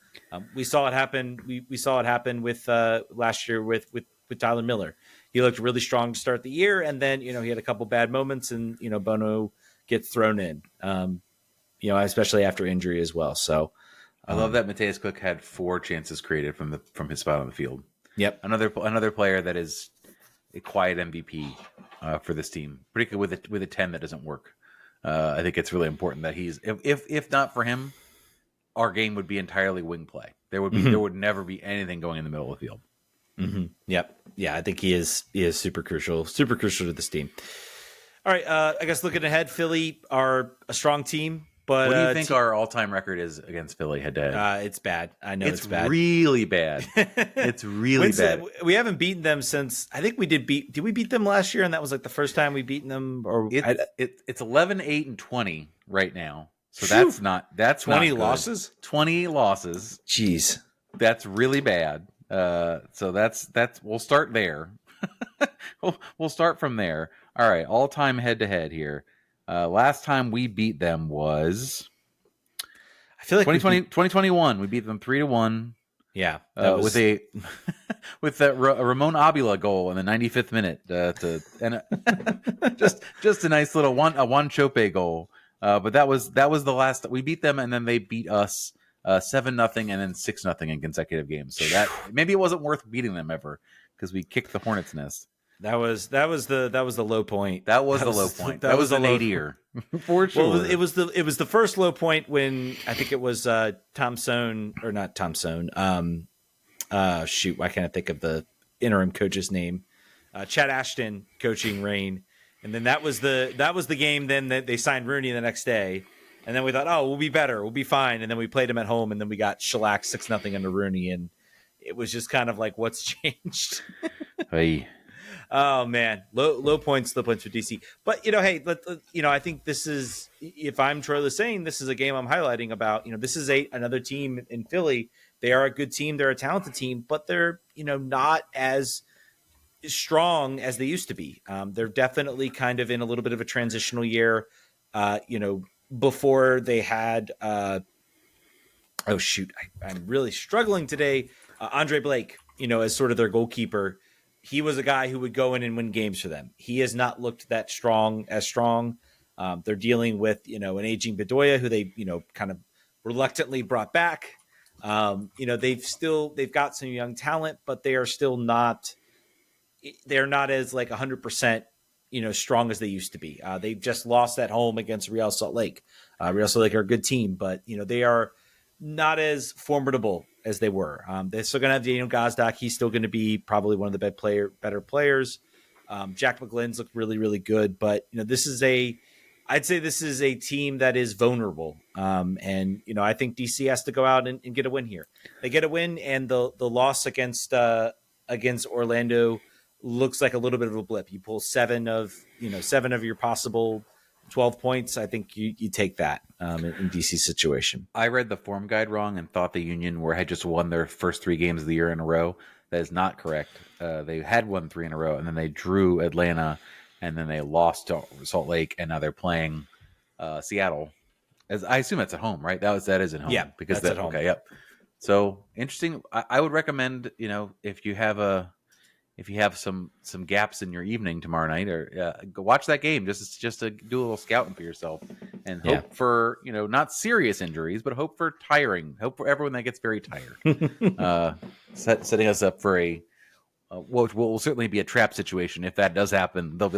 we saw it happen. We saw it happen with last year with Tyler Miller. He looked really strong to start the year, and then he had a couple bad moments, and Bono gets thrown in. Especially after injury as well. So I love that Mateus Cook had 4 chances created from his spot on the field. Yep, another player that is a quiet MVP for this team, particularly with a 10 that doesn't work. I think it's really important that he's if not for him, our game would be entirely wing play. There would never be anything going in the middle of the field. Mm-hmm. Yep. Yeah, I think he is super crucial to this team. All right. I guess looking ahead, Philly are a strong team, but what do you think our all-time record is against Philly head to head? It's bad. I know it's bad. Really bad. It's really bad. We haven't beaten them since I think we did we beat them last year, and that was like the first time we beaten them. Or it's 11-8-20 right now. So that's 20 not losses. 20 losses. Jeez, that's really bad. So that's we'll start there. we'll start from there. All right, all time head to head here. Last time we beat them was I feel like 2021. We beat them 3-1. Yeah, with that Ramon Abila goal in the 95th minute just a nice little one Chope goal. But that was the last we beat them, and then they beat us 7-0 and then 6-0 in consecutive games. So that maybe it wasn't worth beating them ever because we kicked the hornet's nest. That was the low point. That was the low point. That was a nadir for sure. Well, it was the first low point when I think it was Tom Sohn or not Tom Sohn. Shoot, why can't I think of the interim coach's name? Chad Ashton coaching Reign, and then that was the game. Then that they signed Rooney the next day, and then we thought, oh, we'll be better, we'll be fine, and then we played him at home, and then we got shellacked 6-0 under Rooney, and it was just kind of like, what's changed? Hey. Oh man, low points for DC. But hey, I think this is, if I'm Troy Lesane, this is a game I'm highlighting about. This is another team in Philly. They are a good team. They're a talented team, but they're not as strong as they used to be. They're definitely kind of in a little bit of a transitional year. Before they had. Oh shoot, I'm really struggling today. Andre Blake, as sort of their goalkeeper. He was a guy who would go in and win games for them. He has not looked that strong. They're dealing with, an aging Bedoya who they, kind of reluctantly brought back. They've got some young talent, but they're not as like 100%, strong as they used to be. They just lost at home against Real Salt Lake. Real Salt Lake are a good team, but they are not as formidable as they were. They're still going to have Daniel Gazdak. He's still going to be probably one of the better players. Jack McGlynn's looked really, really good, but I'd say this is a team that is vulnerable. And I think DC has to go out and get a win here. They get a win, and the loss against Orlando looks like a little bit of a blip. You pull seven of your possible 12 points. I think you take that in DC's situation. I read the form guide wrong and thought the Union had just won their first 3 games of the year in a row. That is not correct. They had won 3 in a row, and then they drew Atlanta, and then they lost to Salt Lake, and now they're playing Seattle. As I assume that's at home, right? That is at home. Yeah, because that's at home. Okay, yep. So interesting. I would recommend, if you have some gaps in your evening tomorrow night, or go watch that game just to do a little scouting for yourself, and hope for not serious injuries, but hope for everyone that gets very tired. Setting us up for a what will certainly be a trap situation if that does happen. It'll be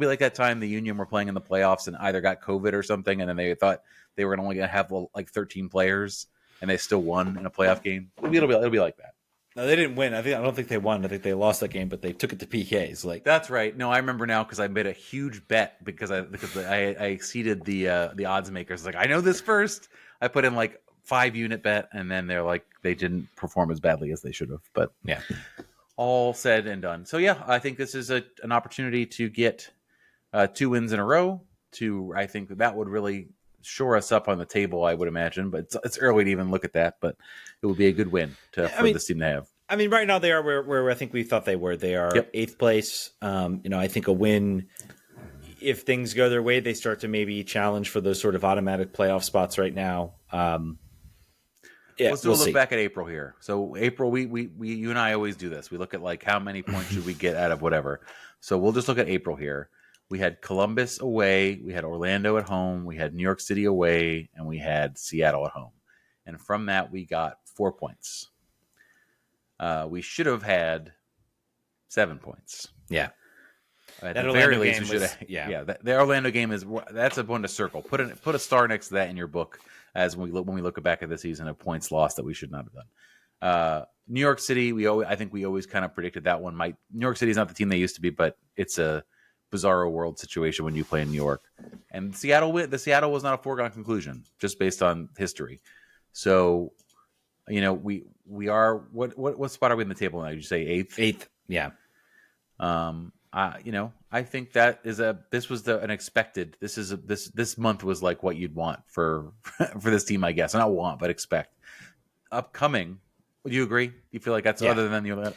like that time the Union were playing in the playoffs and either got COVID or something, and then they thought they were only going to have like 13 players, and they still won in a playoff game. It'll be like that. No, they didn't win. I don't think they won. I think they lost that game, but they took it to PKs. That's right. No, I remember now because I made a huge bet because I exceeded the odds makers. Like, I know this first. I put in like 5-unit bet, and then they're like they didn't perform as badly as they should have. But yeah, all said and done. So yeah, I think this is an opportunity to get 2 wins in a row. I think that would really shore us up on the table, I would imagine, but it's early to even look at that. But it would be a good win for this team to have. I mean, right now they are where I think we thought they were. They are 8th place. I think a win, if things go their way, they start to maybe challenge for those sort of automatic playoff spots right now. Let's do a look back at April here. So April, we you and I always do this. We look at like how many points should we get out of whatever. So we'll just look at April here. We had Columbus away, we had Orlando at home, we had New York City away, and we had Seattle at home. And from that, we got 4 points. We should have had 7 points. Yeah. At the very least, we should have. Yeah. The Orlando game that's a one to circle. Put a star next to that in your book as when we look back at the season of points lost that we should not have done. New York City, I think we always kind of predicted that one might. New York City is not the team they used to be, but it's a bizarro world situation when you play in New York. And Seattle was not a foregone conclusion just based on history. So, we are what spot are we in the table now? Did you say 8th? 8th, yeah. I think that is an expected. This month was like what you'd want for this team, I guess. Not want, but expect. Upcoming, would you agree? Do you feel like that's other than the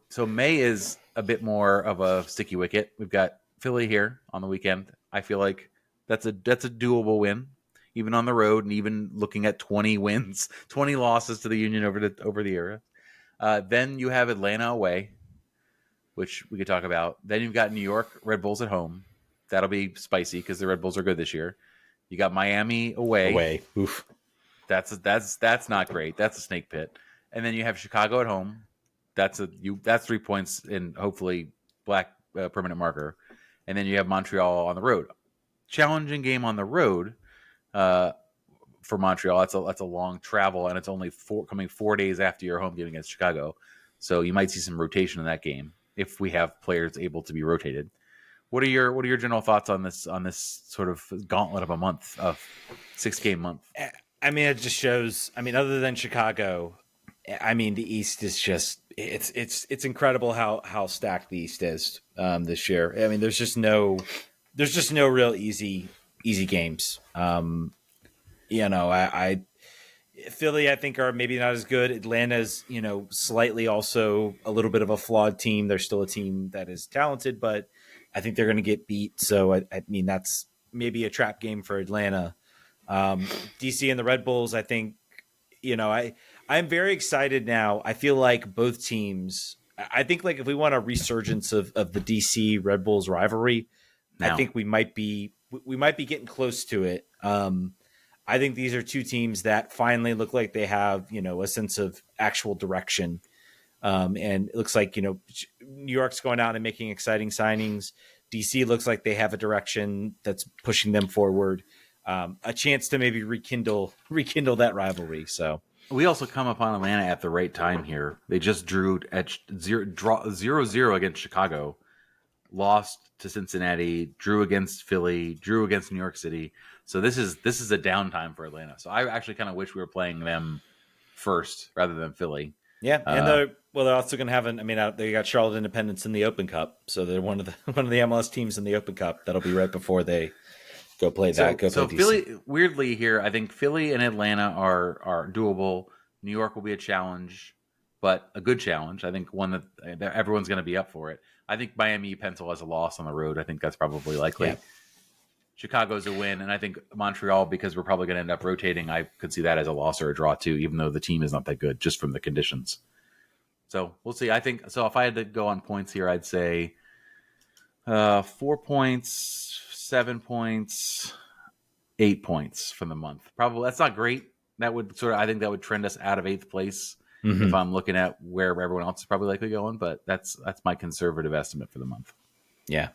so May is a bit more of a sticky wicket. We've got Philly here on the weekend. I feel like that's a doable win, even on the road, and even looking at 20 wins, 20 losses to the Union over the era. Then you have Atlanta away, which we could talk about. Then you've got New York Red Bulls at home. That'll be spicy because the Red Bulls are good this year. You got Miami away. Oof. That's not great. That's a snake pit. And then you have Chicago at home. That's 3 points in hopefully black permanent marker. And then you have Montreal on the road. Challenging game on the road for Montreal. That's a long travel, and it's only coming 4 days after your home game against Chicago. So you might see some rotation in that game if we have players able to be rotated. What are your general thoughts on this sort of gauntlet of a month, of 6-game month? I mean, it just shows. I mean, other than Chicago, I mean, the East is just it's incredible how stacked the East is this year. I mean, there's just no real easy games. Philly, I think, are maybe not as good. Atlanta's, slightly also a little bit of a flawed team. They're still a team that is talented, but I think they're going to get beat. So, I mean, that's maybe a trap game for Atlanta. DC and the Red Bulls, I think, I'm very excited now. I feel like both teams, I think, like, if we want a resurgence of the DC Red Bulls rivalry, now, I think we might be getting close to it. I think these are two teams that finally look like they have, a sense of actual direction. And it looks like, New York's going out and making exciting signings. DC looks like they have a direction that's pushing them forward. A chance to maybe rekindle that rivalry. So We also come upon Atlanta at the right time here. They just drew at 0-0 against Chicago, lost to Cincinnati, drew against Philly, drew against New York City. So this is a downtime for Atlanta. So I actually kind of wish we were playing them first rather than Philly. Yeah, and they're also going to have they got Charlotte Independence in the Open Cup, so they're one of the MLS teams in the Open Cup. That'll be right before they go play that. So Philly, weirdly here, I think Philly and Atlanta are doable. New York will be a challenge, but a good challenge. I think one that everyone's going to be up for it. I think Miami pencil as a loss on the road. I think that's probably likely. Yeah. Chicago's a win, and I think Montreal, because we're probably going to end up rotating, I could see that as a loss or a draw too, even though the team is not that good, just from the conditions. So we'll see. I think so. If I had to go on points here, I'd say 4 points, 7 points, 8 points from the month. Probably that's not great. That would I think that would trend us out of 8th place if I'm looking at where everyone else is probably likely going. But that's my conservative estimate for the month. Yeah.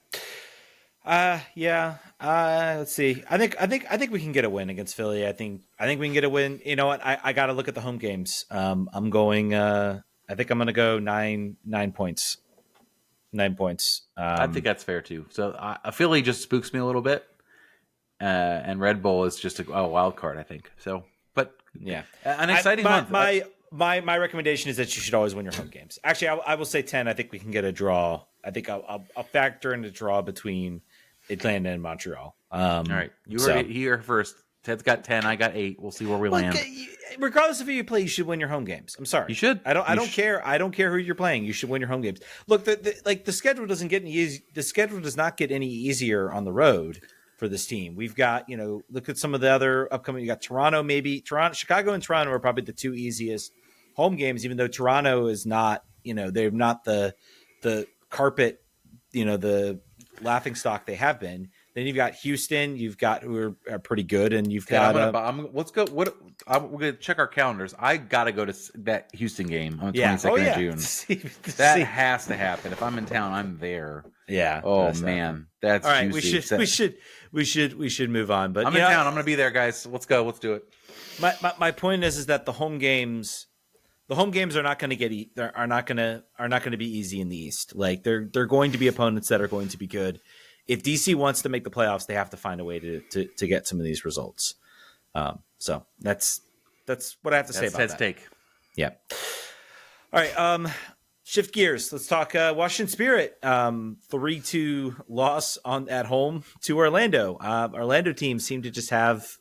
Let's see. I think we can get a win against Philly. I think we can get a win. You know what? I got to look at the home games. I'm going. I think I'm going to go 9 points. 9 points. I think that's fair too. So Philly just spooks me a little bit, and Red Bull is just a wild card. I think so. But yeah, an exciting month. My recommendation is that you should always win your home games. Actually, I will say 10. I think we can get a draw. I think I'll factor in a draw between Atlanta and Montreal. All right, you were here first. Ted's got 10. I got 8. We'll see where we land. Regardless of who you play, you should win your home games. I'm sorry, you should. I don't care. I don't care who you're playing. You should win your home games. Look, the schedule doesn't get any easy. The schedule does not get any easier on the road for this team. We've got, look at some of the other upcoming. You got Toronto, Chicago, and Toronto are probably the 2 easiest home games. Even though Toronto is not, they're not the carpet, the laughing stock they have been. Then you've got Houston. You've got who are pretty good, and you've got. Let's go. We're gonna check our calendars. I gotta go to that Houston game on the 22nd of June. That has to happen. If I'm in town, I'm there. Yeah. Oh man, that's all right. juicy. We should move on. But I'm in town. I'm gonna be there, guys. Let's go. Let's do it. My point is that the home games are not going to are not going to be easy in the East. Like they're going to be opponents that are going to be good. If DC wants to make the playoffs, they have to find a way to get some of these results. So that's what I have to say about that. Take. Yeah. All right. Shift gears. Let's talk Washington Spirit. 3-2 loss at home to Orlando. Orlando teams seem to just have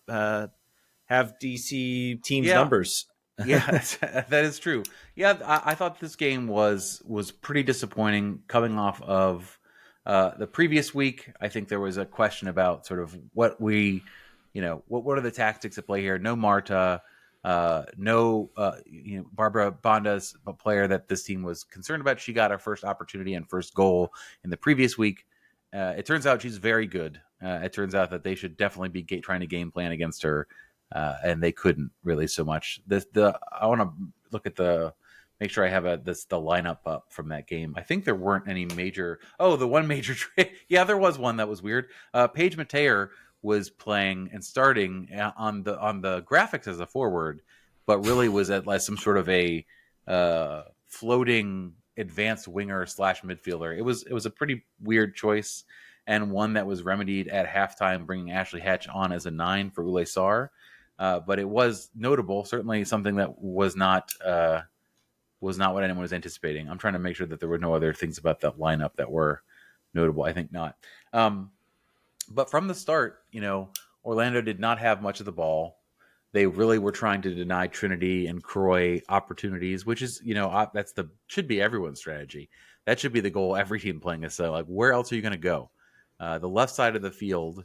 DC teams' numbers. Yeah, that is true. Yeah, I thought this game was pretty disappointing coming off of the previous week. I think there was a question about sort of what are the tactics at play here. No Marta, Barbara Bonda's a player that this team was concerned about. She got her first opportunity and first goal in the previous week. It turns out she's very good. It turns out that they should definitely be trying to game plan against her. And they couldn't really so much. I want to look at make sure I have the lineup up from that game. I think there weren't any major. Oh, the one major trade. Yeah, there was one that was weird. Paige Mateer was playing and starting on the graphics as a forward, but really was at some sort of a floating advanced winger / midfielder. It was a pretty weird choice, and one that was remedied at halftime, bringing Ashley Hatch on as a 9 for Ule Sar. But it was notable, certainly something that was not what anyone was anticipating. I'm trying to make sure that there were no other things about that lineup that were notable. I think not. But from the start, Orlando did not have much of the ball. They really were trying to deny Trinity and Croy opportunities, which is, should be everyone's strategy. That should be the goal every team playing is like, where else are you going to go? The left side of the field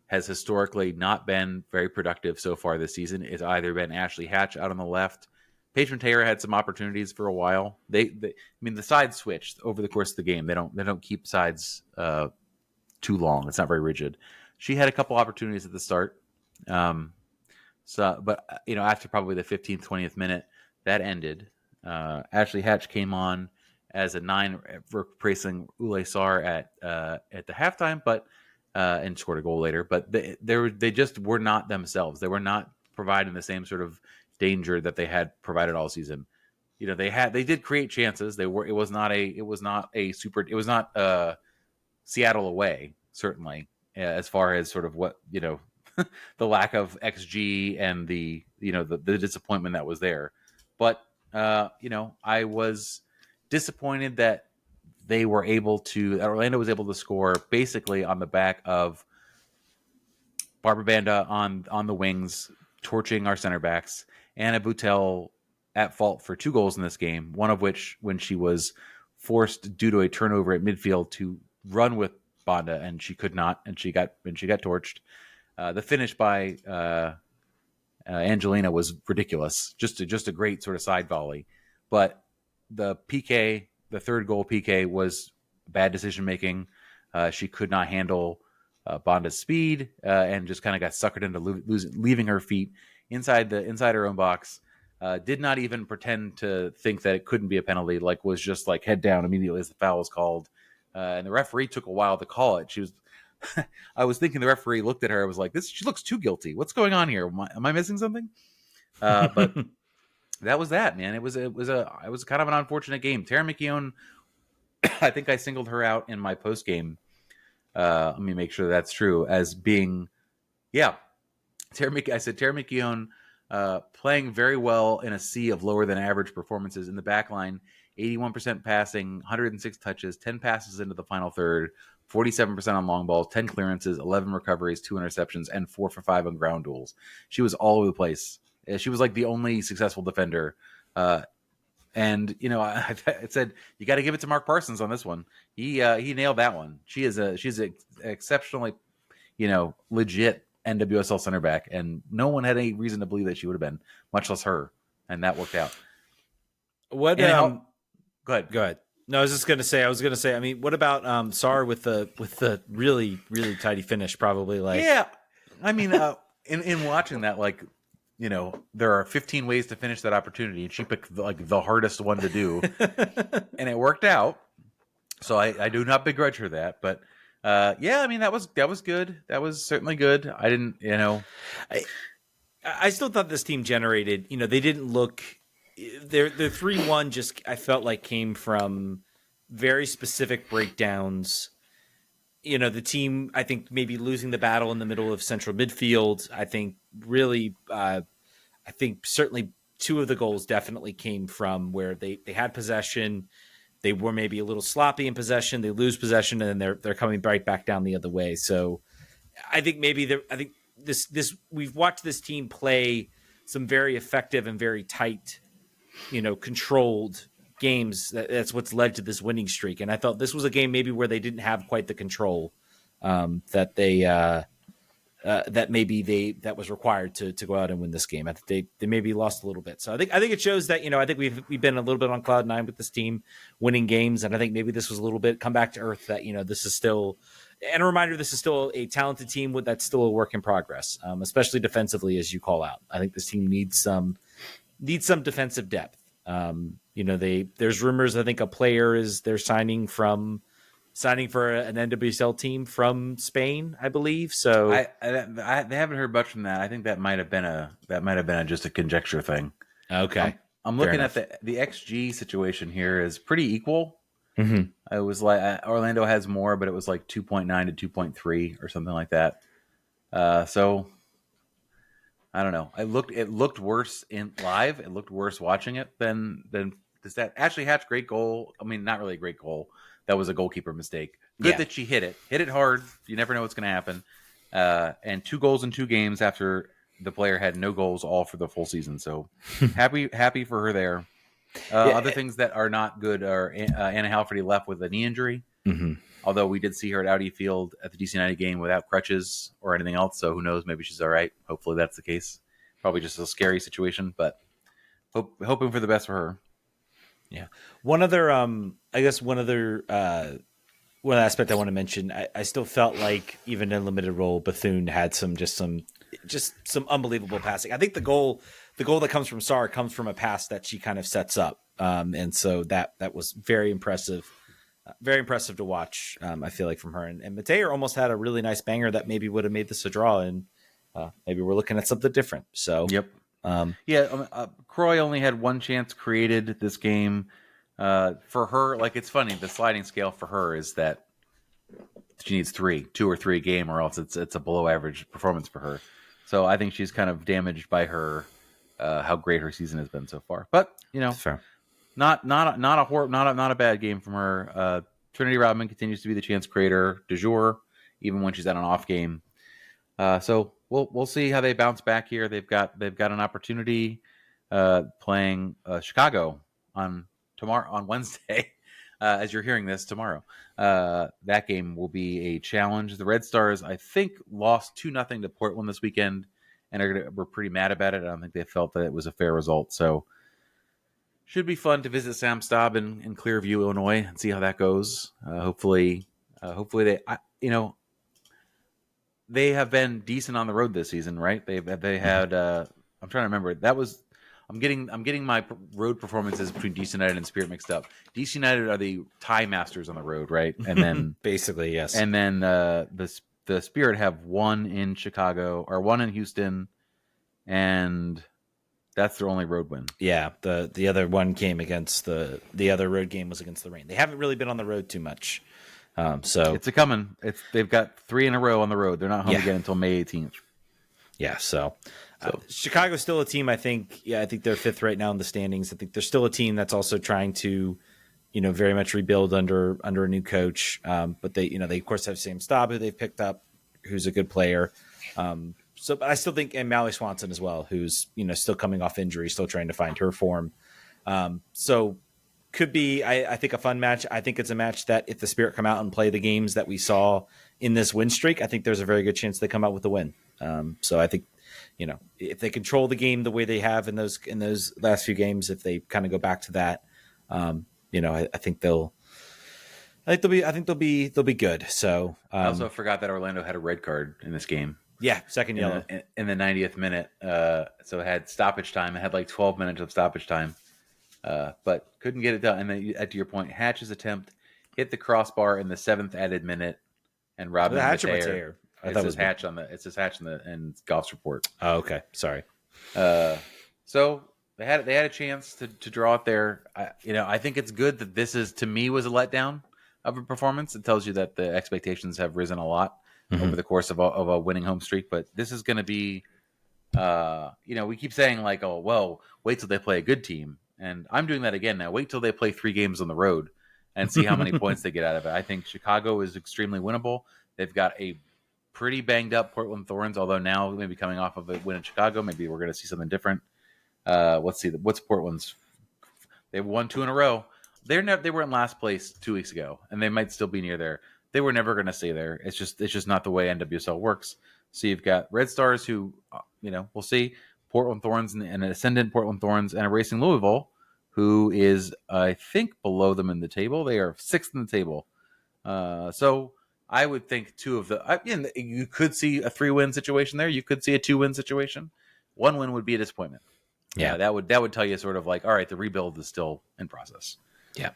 has historically not been very productive so far this season. It's either been Ashley Hatch out on the left. Paige Mateer had some opportunities for a while. The sides switched over the course of the game. They don't keep sides too long. It's not very rigid. She had a couple opportunities at the start. But after probably the 15th, 20th minute, that ended. Ashley Hatch came on as a 9, replacing Ule Sar at the halftime, and scored a goal later. But they just were not themselves. They were not providing the same sort of danger that they had provided all season. They did create chances. It was not Seattle away, certainly, as far as sort of what, the lack of XG and the disappointment that was there. But, I was disappointed that Orlando was able to score basically on the back of Barbara Banda on the wings, torching our center backs, Anna Butel at fault for 2 goals in this game, one of which when she was forced due to a turnover at midfield to run with Banda, and she could not, and she got torched. The finish by Angelina was ridiculous, just a great sort of side volley. But the PK, the third goal PK, was bad decision making. She could not handle Banda's speed and just kind of got suckered into leaving her feet inside her own box. Did not even pretend to think that it couldn't be a penalty. Was just head down immediately as the foul was called. And the referee took a while to call it. She was, I was thinking the referee looked at her and was like, she looks too guilty. What's going on here? Am I missing something? But that was that, man. It was kind of an unfortunate game. Tara McKeown, I think I singled her out in my post game. Let me make sure that's true as being, I said Tara McKeown playing very well in a sea of lower than average performances in the back line. 81% passing, 106 touches, 10 passes into the final third, 47% on long balls, 10 clearances, 11 recoveries, 2 interceptions, and 4 for 5 on ground duels. She was all over the place. She was the only successful defender. And I said you got to give it to Mark Parsons on this one. He nailed that one. She's an exceptionally, legit NWSL center back, and no one had any reason to believe that she would have been, much less her, and that worked out. What? Go ahead. No, I was going to say. I mean, what about Sar with the really really tidy finish? Probably yeah. I mean, in watching that, there are 15 ways to finish that opportunity, and she picked the hardest one to do, and it worked out. So I do not begrudge her that, but I mean that was good. That was certainly good. I didn't, I still thought this team generated. They didn't look. Their 3-1 just I felt like came from very specific breakdowns. The team, I think, maybe losing the battle in the middle of central midfield. I think really, I think certainly 2 of the goals definitely came from where they had possession. They were maybe a little sloppy in possession. They lose possession, and then they're coming right back down the other way. So I think this we've watched this team play some very effective and very tight, controlled games. That's what's led to this winning streak. And I thought this was a game maybe where they didn't have quite the control that was required to go out and win this game. I think they maybe lost a little bit. So I think it shows that, I think we've been a little bit on cloud 9 with this team winning games. And I think maybe this was a little bit come back to earth that, this is still, and a reminder, this is still a talented team that's still a work in progress, especially defensively, as you call out. I think this team needs some defensive depth. There's rumors. I think a player they're signing for an NWSL team from Spain, I believe. So I haven't heard much from that. I think that might have been just a conjecture thing. Okay, I'm looking at the XG situation here is pretty equal. Mm-hmm. It was Orlando has more, but it was 2.9 to 2.3 or something like that. So I don't know. It looked worse in live. It looked worse watching it than that. Ashley Hatch, great goal. I mean, not really a great goal. That was a goalkeeper mistake. Good that she hit it hard. You never know what's going to happen. And 2 goals in 2 games after the player had no goals all for the full season. So happy for her there. Other things that are not good are Anna Halferty left with a knee injury. Mm-hmm. Although we did see her at Audi Field at the DC United game without crutches or anything else. So who knows? Maybe she's all right. Hopefully that's the case. Probably just a scary situation, but hoping for the best for her. Yeah. One other aspect I want to mention, I still felt like even in limited role, Bethune had some unbelievable passing. I think the goal that comes from Sar comes from a pass that she kind of sets up. And so that was very impressive. Very impressive to watch, I feel like, from her. And Mateer almost had a really nice banger that maybe would have made this a draw, and maybe we're looking at something different. So yep. Croy only had one chance created this game. For her, like, it's funny, the sliding scale for her is that she needs 2 or 3 a game, or else it's a below average performance for her. So I think she's kind of damaged by her how great her season has been so far. But Fair. not a bad game from her. Trinity Rodman continues to be the chance creator du jour, even when she's at an off game. So we'll see how they bounce back here. They've got an opportunity playing Chicago on Wednesday. As you're hearing this tomorrow, that game will be a challenge. The Red Stars, I think, lost 2-0 to Portland this weekend, and were pretty mad about it. I don't think they felt that it was a fair result. So, should be fun to visit Sam Staub in Clearview, Illinois, and see how that goes. Hopefully they have been decent on the road this season, right? They had. I'm trying to remember. I'm getting my road performances between DC United and Spirit mixed up. DC United are the tie masters on the road, right? And then basically, yes. And then the Spirit have one in Chicago or one in Houston, and that's their only road win. Yeah, the other one came against the other road game was against the Reign. They haven't really been on the road too much, so it's coming. They've got 3 in a row on the road. They're not home again until May 18th. Yeah, so Chicago's still a team. I think they're 5th right now in the standings. I think they're still a team that's also trying to, very much rebuild under a new coach. But they of course have Sam Staub, who they've picked up, who's a good player. But I still think, and Mallory Swanson as well, who's still coming off injury, still trying to find her form. So could be, I think, a fun match. I think it's a match that if the Spirit come out and play the games that we saw in this win streak, I think there's a very good chance they come out with a win. So I think, if they control the game the way they have in those last few games, if they kind of go back to that, I think they'll be good. So I also forgot that Orlando had a red card in this game. Yeah, second yellow in the 90th minute. So it had stoppage time. It had like 12 minutes of stoppage time, but couldn't get it done. And then, to your point, Hatch's attempt hit the crossbar in the 7th added minute, and Rodman Mateer. It says Hatch in the Golf's report. Oh, okay. Sorry. So they had a chance to draw it there. I think it's good that this was a letdown of a performance. It tells you that the expectations have risen a lot over the course of a winning home streak. But this is going to be, we keep saying like, oh, well, wait till they play a good team. And I'm doing that again now. Wait till they play 3 games on the road and see how many points they get out of it. I think Chicago is extremely winnable. They've got a pretty banged up Portland Thorns, although now maybe coming off of a win in Chicago, maybe we're going to see something different. Let's see. What's Portland's? They've won 2 in a row. They were in last place 2 weeks ago, and they might still be near there. They were never going to stay there. It's just not the way NWSL works. So you've got Red Stars who, we'll see. Portland Thorns and an ascendant Portland Thorns and a Racing Louisville, who is, I think, below them in the table. They are 6th in the table. So I would think 2 of you could see a 3-win situation there. You could see a 2-win situation. 1 win would be a disappointment. Yeah, that would tell you sort of like, all right, the rebuild is still in process. Yeah.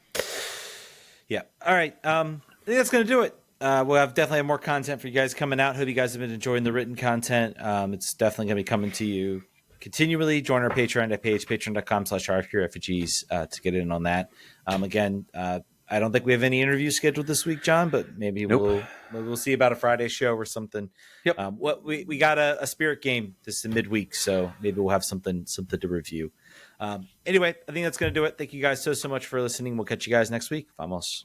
All right. I think that's going to do it. We'll definitely have more content for you guys coming out. Hope you guys have been enjoying the written content. It's definitely going to be coming to you continually. Join our Patreon page, patreon.com/RFQRefugees to get in on that. Again, I don't think we have any interviews scheduled this week, John, but maybe we'll see about a Friday show or something. Yep. We got a Spirit game this midweek, so maybe we'll have something to review. Anyway, I think that's going to do it. Thank you guys so much for listening. We'll catch you guys next week. Vamos.